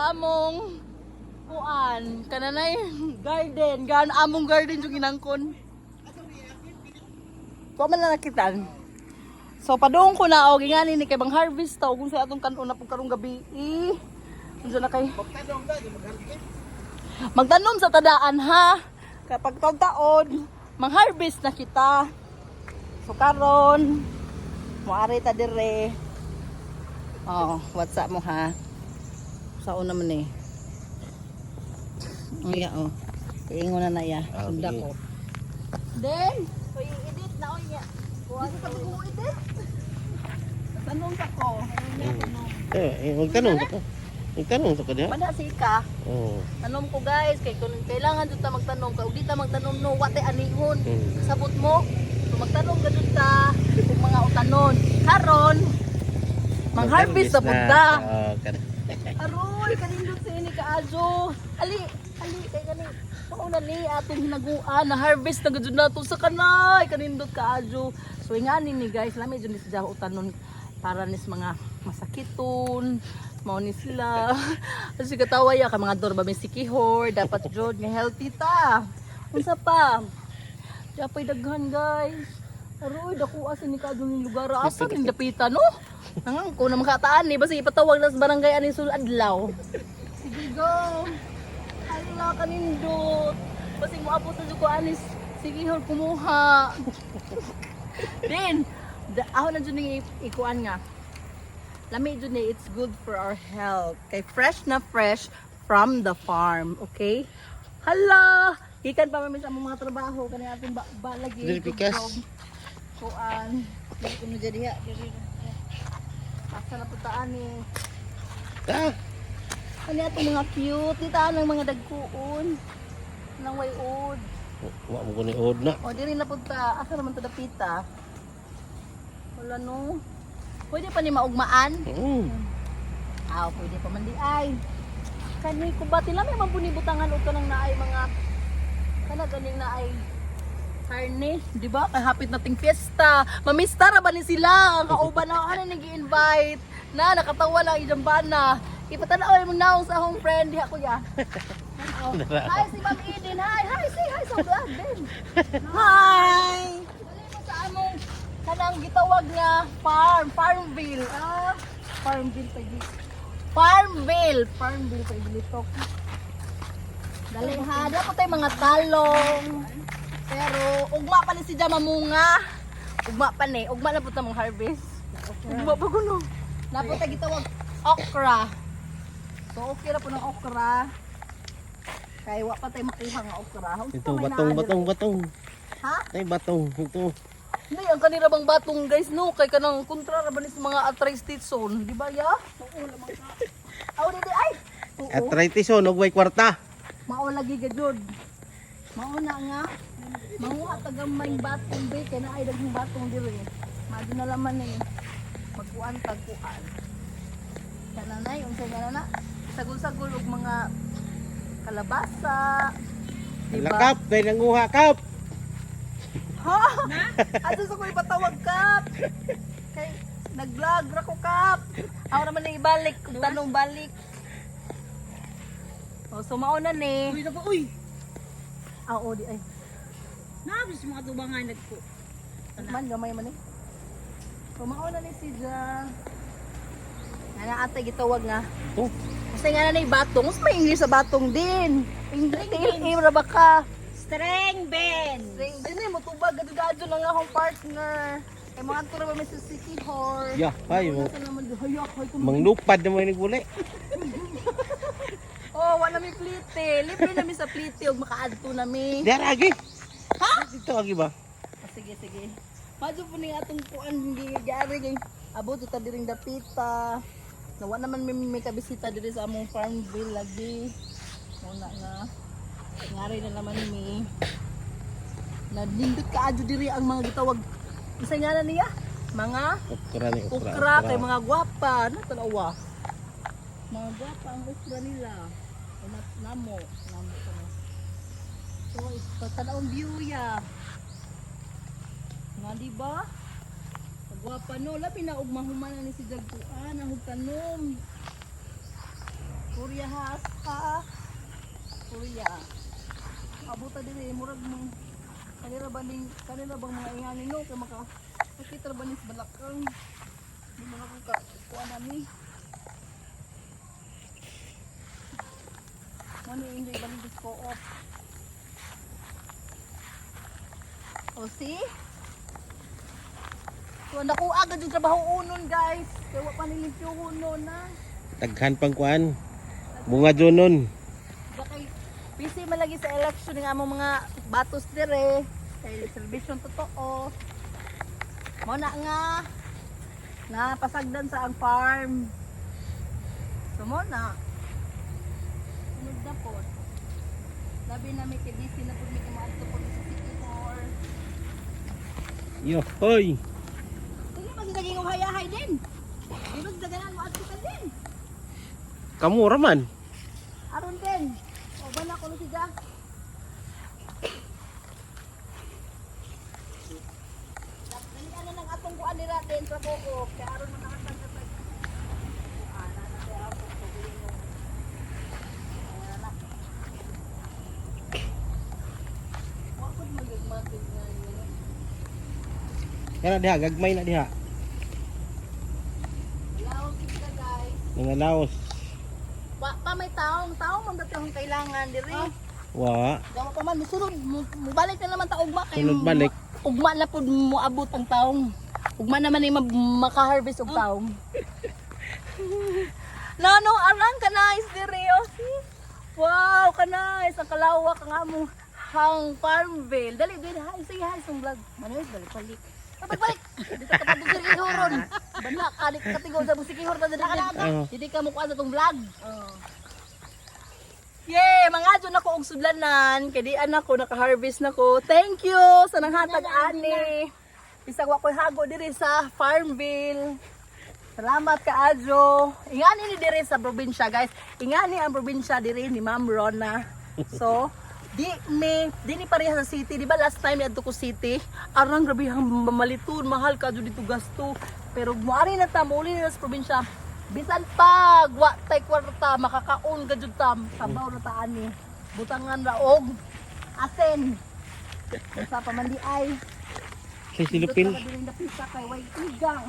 sa among kuan kananay garden gan among garden yung inangkon ko man na nakitan. So padung ko na og ingani ni kay bang harvest ta kung sa atong kanon na pug karong gabi unsa na kay magtanom sa tadaan ha kapag taon mang-harvest na kita. So karon moari ta dire. Oh, what's up mo ha? Sao naman eh. Iya oh. Iingon na na ya. Tunda ko. Then, so i-edit na o niya. Kuha sa pag-edit. Tanong sa ko. Magtanong ka. Magtanong sa kanya. Pada si ka. Oo. Tanong ko guys, kay kung kailangan dito magtanong ka, ug di ta magtanong no, wate anihon. Sabot mo. So magtanong ka dito ta kung mga utanon. Karon, mang-harvest sa punta. Aroy, kanindot sa ini kaajo. Ali kay kani. Pauna ni atong hinaguan na harvest na gud nato sa kanay kanindot kaajo. So ingani ni guys, lami jud ni sa utanon para nis mga masakiton. Mao ni sila. Kasi kataway ka mga dorba may sikihor, dapat jud nga healthy ta. Unsa pa? Dapat daghan guys. Aroy, dako asa ni kaajo ni lugar. Asa ning dapitan no? Nangang ko na makataan ni basta ipatawag na sa barangay ani sul adlaw. Sige go. Hala kanindot. Basta mo abot na jud ko anis sige hol kumuha. Then ako na jud ni ikuan nga. Lami jud ni it's good for our health. Kay fresh na fresh from the farm, okay? Hala, ikan pa man sa among mga trabaho kani ating balagi. Dili pikas. Kuan, dili kuno jadi ha. Asa na putaan ni. Ano itong mga cute? Ditaan ng mga dagkuon. Nang way ood. Wa mo ni od na. O, di rin na punta. Asa naman ito dapita? Wala no. Pwede pa ni maugmaan? Pwede pa man di ay. Kani ko ba? Tila may mampunibutangan o ka ng naay mga kanaganing naay karne, di ba? Kay hapit nating fiesta. Mamista ra ba ni sila? Ang kauban na ano nag-i-invite. Na nakatawa lang ijambana. Ipatanaw mo naong sa akong friend diha kuya. Hi si Ma'am Eden. Hi, say hi sa vlog din. Hi. Dali mo sa among kanang gitawag nga Farmville. Farmville pa di. Farmville pa dito. Dali ha, dapat tay mga talong. Pero ugma pa ni si Jama munga. Ugma pa ni, ugma na pud ta mong harvest. Ugma pa kuno. Napot ta gitawag okra. So okay ra po ng okra. Kay wa pa tay makuha nga okra. Ito batong. Ha? Tay batong ito. Hindi ang kanira bang batong guys no kay kanang kontra ra ba ni sa mga arthritis zone, di ba ya? Oo lamang ka. Aw di ay. Arthritis og way kwarta. Mao lagi gajud. Mao na nga. Manguha tagamay batong be kay naay daghang batong diri. Madi na laman ni magkuan tagkuan. Kananay unsay kanana? Sagol-sagol og mga kalabasa. Diba? Lakap kay nanguha kap. Ha? Ato sa ko ipatawag kap. Kay nag-vlog ra ko kap. Ako naman na ibalik, kung tanong balik. O, so mauna ni. Uy, na pa, uy! Oo, di ay. Nabis mga tubangan nagpo. Man, gamay man eh. So mauna ni si Ja. Nga na ate gitawag nga. Oh, Kasi nga na ni batong. Mas may English sa batong din. English din, ra ba ka? Streng Ben! Ring din eh, matubag. Gado-gado lang akong partner. Kay mga tura ba may sa City Hall. yeah, hay mo. Nasa naman doon. Hayak, hay ko. Manglupad na mo ni gulay. Oh, wala mi plite. Libre na mi sa plite ug makaadto na mi. Diara agi. Ha? Dito agi ba? Sige. Madyo po ni atong kuan hindi gyari kay abot ta diring dapita. Nawa naman may kabisita diri sa among Farmville lagi. Muna nga. Ngari na naman mi. Nalindot kaadyo diri ang mga gitawag. Isa nga na niya? Mga Ukra ni ukra kay mga gwapa. Natanawa. Mga gwapa ang ukra nila. Namo. So, pagtanaong view ya. Nga diba? Pagwapa no, labi na og mahuman ni si Jagtuan ang tanom. Korea has ha. Korea. Abuta din murag mo. Kanira bang mga inganin no kay maka nakita ba ni sa balakang. Di mo na ko ka kuan ani. Mani hindi balik disco off. O see? So naku agad yung trabaho unon guys. Kaya wa pa nilimpyo unon na. Daghan pang kuan. Bunga jonon. Bakay busy malagi sa election ng among mga batos dire. Kay servisyon totoo. Mo na nga napasagdan sa ang farm. So mo na. Sunod na po. Labi na may busy na po may kumaadto po sa City Hall. Yo, hoy. Sige pa sa naging uhayahay din. Dito sa daganan mo adto ka din. Kamu raman. Aron din. O ba na kuno siya? Dali ano nang atong kuan nila din sa buko. Kaya aron makakatag sa pag. Ana na kaya ako pagulin mo. Ayan na. Wa pud magagmatid nga yun. Kana diha gagmay na diha. Hello, kita guys. Mga laos. Wa pa may taong man dati ang kailangan diri. Wa. Gawa pa man musulod, mubalik na naman ta ugma kay Sunod balik. ugma na pud moabot ang taong. Ugma naman ni maka-harvest og taong. Nano arang kanais diri oh. See? Wow, kanais ang kalawak ang among hang Farmville. Dali dali hi say hi sa vlog. Manoy balik. Balik. Dito ka pa diri horon. Bana kalik katigaw sa busikihor ta diri. Dili ka mo kuan sa tong vlog. Oh. Yay! Mga dyan ako og sudlanan. Kaya di anak ko, naka-harvest na ko. Thank you sa nanghatag ani. Bisag wa ko'y hago diri sa Farmville. Salamat ka Adjo. Ingani ni diri sa probinsya guys. Ingani ang probinsya diri ni Ma'am Rona. So, di ni pareha sa city. Di ba last time adto ko city? Arang grabe ang mamalitun. Mahal ka dito gasto. Pero muari na ta, mauli na sa probinsya. Bisan pag wa tay kwarta makakaon gajud tam sabaw na ta ani butangan ra og asen sa pamandi ay Sa silupin. napisa kay way igang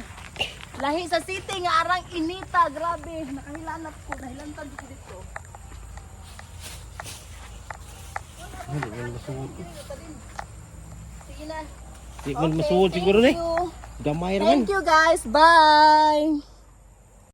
lahi sa city nga arang inita grabe nakahilanat ko nahilantan ko dito sige na Di man masuod siguro ni. thank you. Gamay raman. Thank you guys bye